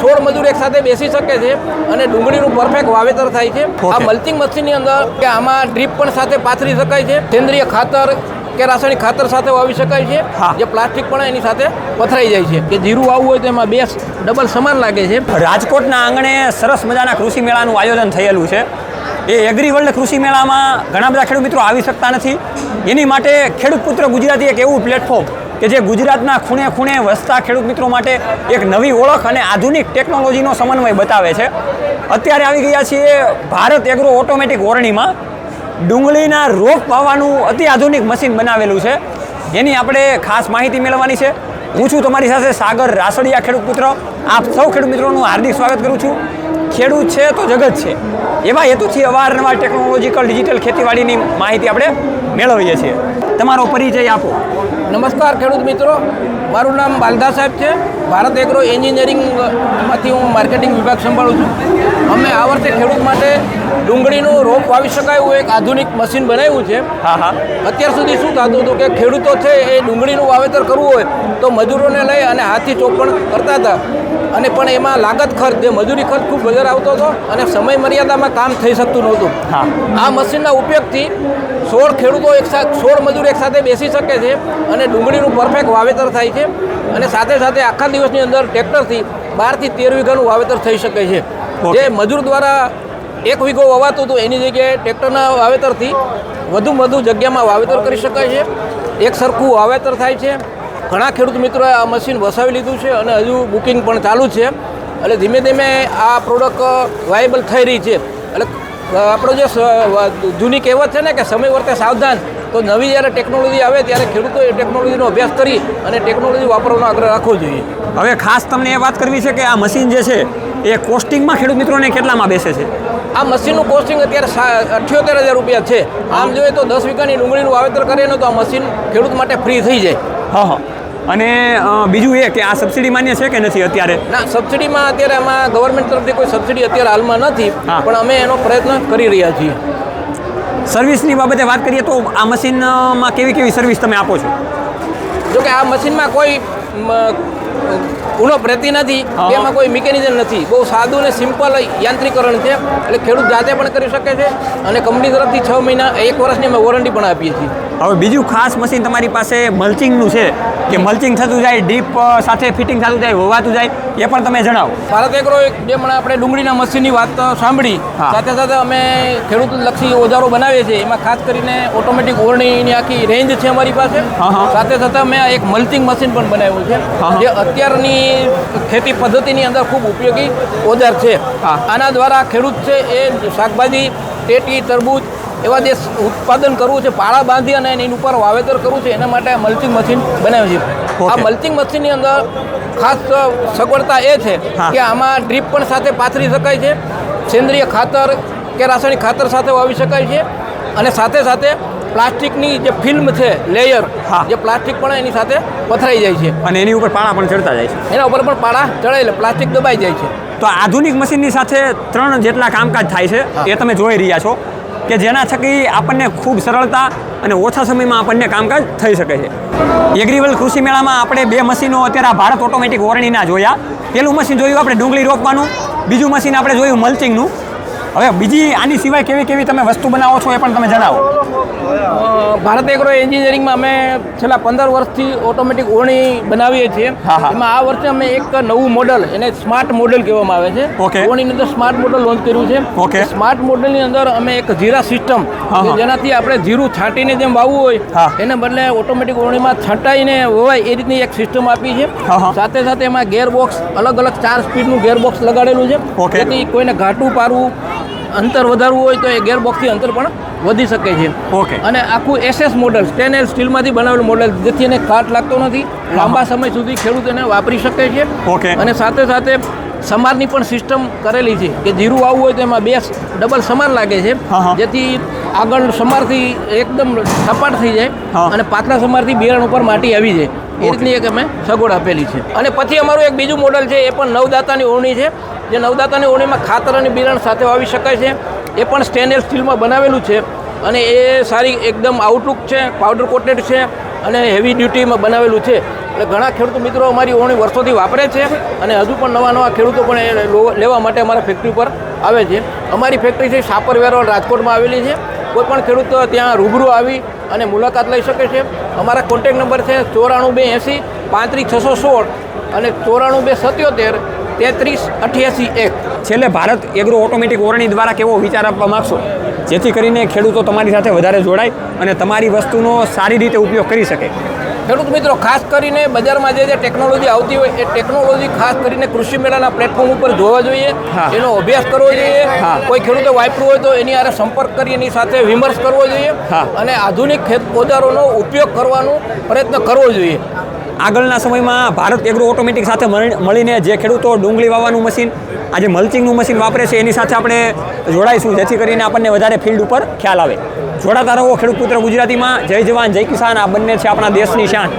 16 મજૂર એક સાથે બેસી શકે છે અને ડુંગળીનું પરફેક્ટ વાવેતર થાય છે। આ મલ્ચિંગ મશીનની અંદર કે આમાં ડ્રીપ પણ સાથે પાથરી શકાય છે, સેન્દ્રીય ખાતર કે રાસાયણિક ખાતર સાથે વાવી શકાય છે, જે પ્લાસ્ટિક પણ એની સાથે પથરાઈ જાય છે કે જીરું વાવવું હોય તો એમાં બે ડબલ સમાન લાગે છે। રાજકોટના આંગણે સરસ મજાના કૃષિ મેળાનું આયોજન થયેલું છે। એ એગ્રી વર્લ્ડ કૃષિ મેળામાં ઘણા બધા ખેડૂત મિત્રો આવી શકતા નથી, એની માટે ખેડૂત પુત્ર ગુજરાતી એક એવું પ્લેટફોર્મ કે જે ગુજરાતના ખૂણે ખૂણે વસતા ખેડૂત મિત્રો માટે એક નવી ઓળખ અને આધુનિક ટેકનોલોજીનો સમન્વય બતાવે છે। અત્યારે આવી ગયા છીએ ભારત એગ્રો ઓટોમેટિક ઓરણીમાં। ડુંગળીના રોપ વાવવાનું અતિ આધુનિક મશીન બનાવેલું છે, એની આપણે ખાસ માહિતી મેળવવાની છે। હું છું તમારી સાથે સાગર રાસડિયા, ખેડૂત પુત્ર। આપ સૌ ખેડૂત મિત્રોનું હાર્દિક સ્વાગત કરું છું। ખેડૂત છે તો જગત છે, એવા હેતુથી અવારનવાર ટેકનોલોજીકલ ડિજિટલ ખેતીવાડીની માહિતી આપણે મેળવીએ છીએ। તમારો પરિચય આપો। નમસ્કાર ખેડૂત મિત્રો, મારું નામ બાલદા સાહેબ છે। ભારત એગ્રો એન્જિનિયરિંગમાંથી હું માર્કેટિંગ વિભાગ સંભાળું છું। અમે આ વર્ષે ખેડૂત માટે ડુંગળીનું રોપ વાવી શકાય એવું એક આધુનિક મશીન બનાવ્યું છે। અત્યાર સુધી શું થતું હતું કે ખેડૂતો છે એ ડુંગળીનું વાવેતર કરવું હોય તો મજૂરોને લઈ અને હાથથી ચોપણ કરતા હતા, અને પણ એમાં લાગત ખર્ચ, જે મજૂરી ખર્ચ ખૂબ વધારે આવતો હતો અને સમય મર્યાદામાં કામ થઈ શકતું નહોતું। આ મશીનના ઉપયોગથી 16 ખેડૂતો 16 મજૂર એક સાથે બેસી શકે છે અને ડુંગળીનું પરફેક્ટ વાવેતર થાય છે, અને સાથે સાથે આખા દિવસની અંદર ટ્રેક્ટરથી 12 થી 13 વીઘાનું વાવેતર થઈ શકે છે। જે મજૂર દ્વારા 1 વીઘો વવાતું હતું એની જગ્યાએ ટ્રેક્ટરના વાવેતરથી વધુ જગ્યામાં વાવેતર કરી શકાય છે। એક સરખું વાવેતર થાય છે। ઘણા ખેડૂત મિત્રોએ આ મશીન વસાવી લીધું છે અને હજુ બુકિંગ પણ ચાલુ છે, એટલે ધીમે ધીમે આ પ્રોડક્ટ વાયેબલ થઈ રહી છે। એટલે આપણો જે જૂની કહેવત છે ને કે સમય વર્તે સાવધાન, તો નવી જ્યારે ટેકનોલોજી આવે ત્યારે ખેડૂતોએ ટેકનોલોજીનો અભ્યાસ કરી અને ટેકનોલોજી વાપરવાનો આગ્રહ રાખવો જોઈએ। હવે ખાસ તમને એ વાત કરવી છે કે આ મશીન જે છે એ કોસ્ટિંગમાં ખેડૂત મિત્રોને કેટલામાં બેસે છે? આ મશીનનું કોસ્ટિંગ અત્યારે 78,000 રૂપિયા છે। આમ જોઈએ તો 10 વીઘાની ડુંગળીનું વાવેતર કરીએ ને તો આ મશીન ખેડૂત માટે ફ્રી થઈ જાય। અને બીજું એ કે આ સબસિડી માન્ય છે કે નથી અત્યારે? ના, સબસિડીમાં અત્યારે આમાં ગવર્મેન્ટ તરફથી કોઈ સબસિડી અત્યારે હાલમાં નથી, પણ અમે એનો પ્રયત્ન કરી રહ્યા છીએ। સર્વિસની બાબતે વાત કરીએ તો આ મશીનમાં કેવી સર્વિસ તમે આપો છો? જોકે આ મશીનમાં કોઈ ઉણપ રહેતી નથી, એમાં કોઈ મિકેનિઝમ નથી, બહુ સાદું અને સિમ્પલ યાંત્રિકરણ છે, એટલે ખેડૂત જાતે પણ કરી શકે છે અને કંપની તરફથી 6 મહિના 1 વર્ષની અમે વોરંટી પણ આપીએ છીએ। હવે બીજું ખાસ મશીન તમારી પાસે મલ્ચિંગનું છે કે મલ્ચિંગ થતું જાય, ડીપ સાથે ફિટિંગ થતું જાય, વવાતું જાય, એ પણ તમે જણાવો। ભારત એગ્રો જે આપણે ડુંગળીના મશીનની વાત સાંભળી, સાથે સાથે અમે ખેડૂતલક્ષી ઓજારો બનાવીએ છીએ। એમાં ખાસ કરીને ઓટોમેટિક ઓરણીની આખી રેન્જ છે અમારી પાસે। સાથે સાથે અમે એક મલ્ચિંગ મશીન પણ બનાવ્યું છે, જે અત્યારની ખેતી પદ્ધતિની અંદર ખૂબ ઉપયોગી ઓજાર છે। આના દ્વારા ખેડૂત છે એ શાકભાજી, ટેટી, તરબૂચ એવા જે ઉત્પાદન કરવું છે, પાળા બાંધી અને એની ઉપર વાવેતર કરવું છે, એના માટે આ મલ્ચિંગ મશીન બનાવ્યું છે। આ મલ્ચિંગ મશીનની અંદર ખાસ સગવડતા એ છે કે આમાં ડ્રીપ પણ સાથે પાથરી શકાય છે, સેન્દ્રીય ખાતર કે રાસાયણિક ખાતર સાથે વાવી શકાય છે, અને સાથે સાથે પ્લાસ્ટિકની જે ફિલ્મ છે, લેયર, જે પ્લાસ્ટિક પણ એની સાથે પથરાઈ જાય છે અને એની ઉપર પાળા પણ ચડતા જાય છે, એના ઉપર પણ પાળા ચડાય એટલે પ્લાસ્ટિક દબાઈ જાય છે। તો આધુનિક મશીનની સાથે 3 જેટલા કામકાજ થાય છે એ તમે જોઈ રહ્યા છો કે જેના થકી આપણને ખૂબ સરળતા અને ઓછા સમયમાં આપણને કામકાજ થઈ શકે છે। એગ્રી વર્લ્ડ કૃષિ મેળામાં આપણે 2 મશીનો અત્યારે ભારત ઓટોમેટિક ઓરણીના જોયા। પેલું મશીન જોયું આપણે ડુંગળી રોપવાનું, બીજું મશીન આપણે જોયું મલ્ચિંગનું। હવે બીજી આની સિવાય કેવી તમે વસ્તુ બનાવો છો એ પણ તમે જણાવો। ભારત એગ્રો એન્જિનિયરિંગમાં અમે છેલ્લા 15 વર્ષથી ઓટોમેટિક ઓરણી બનાવીએ છીએ। એમાં આ વર્ષે અમે એક નવું મોડલ, એને સ્માર્ટ મોડલ કહેવામાં આવે છે, ઓરણીની અંદર સ્માર્ટ મોડલ લોન્ચ કર્યું છે। સ્માર્ટ મોડલની અંદર અમે એક જીરા સિસ્ટમ, જેનાથી આપણે જીરું છાંટીને જેમ વાવવું હોય એને બદલે ઓટોમેટિક ઓરણીમાં છંટાઈને વવાય એ રીતની એક સિસ્ટમ આપી છે। સાથે સાથે એમાં ગેરબોક્સ અલગ 4 સ્પીડનું ગેરબોક્સ લગાડેલું છે, જેથી કોઈને ઘાટું પારવું, અંતર વધારવું હોય તો એ ગેરબોક્સથી અંતર પણ વધી શકે છે। અને આખું SS મોડલ, સ્ટેનલેસ સ્ટીલમાંથી બનાવેલું મોડલ, જેથી એને કાટ લાગતો નથી, લાંબા સમય સુધી ખેડૂત એને વાપરી શકે છે। અને સાથે સાથે સમારની પણ સિસ્ટમ કરેલી છે કે જીરું વાવવું હોય તો એમાં 2 ડબલ સમાર લાગે છે, જેથી આગળ સમારથી એકદમ સપાટ થઈ જાય અને પાતળા સમારથી બિયારણ ઉપર માટી આવી જાય, એ રીતની એક અમે સગવડ આપેલી છે। અને પછી અમારું એક બીજું મોડલ છે, એ પણ નવદાતાની ઓરણી છે, જે નવદાતાની ઓરણીમાં ખાતર અને બિયારણ સાથે વાવી શકાય છે। એ પણ સ્ટેનલેસ સ્ટીલમાં બનાવેલું છે અને એ સારી એકદમ આઉટલુક છે, પાવડર કોટેડ છે અને હેવી ડ્યુટીમાં બનાવેલું છે। એટલે ઘણા ખેડૂત મિત્રો અમારી ઓવણી વર્ષોથી વાપરે છે અને હજુ પણ નવા ખેડૂતો પણ એ લેવા માટે અમારા ફેક્ટરી પર આવે છે. અમારી ફેક્ટરી છે સાપર વેરોલ રાજકોટમાં આવેલી છે. કોઈ પણ ખેડૂત ત્યાં રૂબરૂ આવી અને મુલાકાત લઈ શકે છે. અમારા કોન્ટેક નંબર છે 94 80 35 616 અને 94 77 33 88 1. છેલ્લે ભારત એગ્રો ઓટોમેટિક ઓરણી દ્વારા કેવો વિચાર આપવા માગશો જેથી કરીને ખેડૂતો તમારી સાથે વધારે જોડાય અને તમારી વસ્તુનો સારી રીતે ઉપયોગ કરી શકે? ખેડૂત મિત્રો ખાસ કરીને બજારમાં જે ટેકનોલોજી આવતી હોય એ ટેકનોલોજી ખાસ કરીને કૃષિ મેળાના પ્લેટફોર્મ ઉપર જોવા જોઈએ, હા. એનો અભ્યાસ કરવો જોઈએ. હા. કોઈ ખેડૂતે વાપર્યું હોય તો એની હારે સંપર્ક કરી એની સાથે વિમર્શ કરવો જોઈએ હા. અને આધુનિક ખેત ઓજારોનો ઉપયોગ કરવાનો પ્રયત્ન કરવો જોઈએ. આગળના સમયમાં ભારત એગ્રો ઓટોમેટિક સાથે મળીને જે ખેડૂતો ડુંગળી વાવવાનું મશીન, આજે મલ્ચિંગનું મશીન વાપરે છે એની સાથે આપણે જોડાઈશું જેથી કરીને આપણને વધારે ફિલ્ડ ઉપર ખ્યાલ આવે. જોડાતા રહો ખેડૂત પુત્ર ગુજરાતીમાં. જય જવાન જય કિસાન, આ બંને છે આપણા દેશની શાન.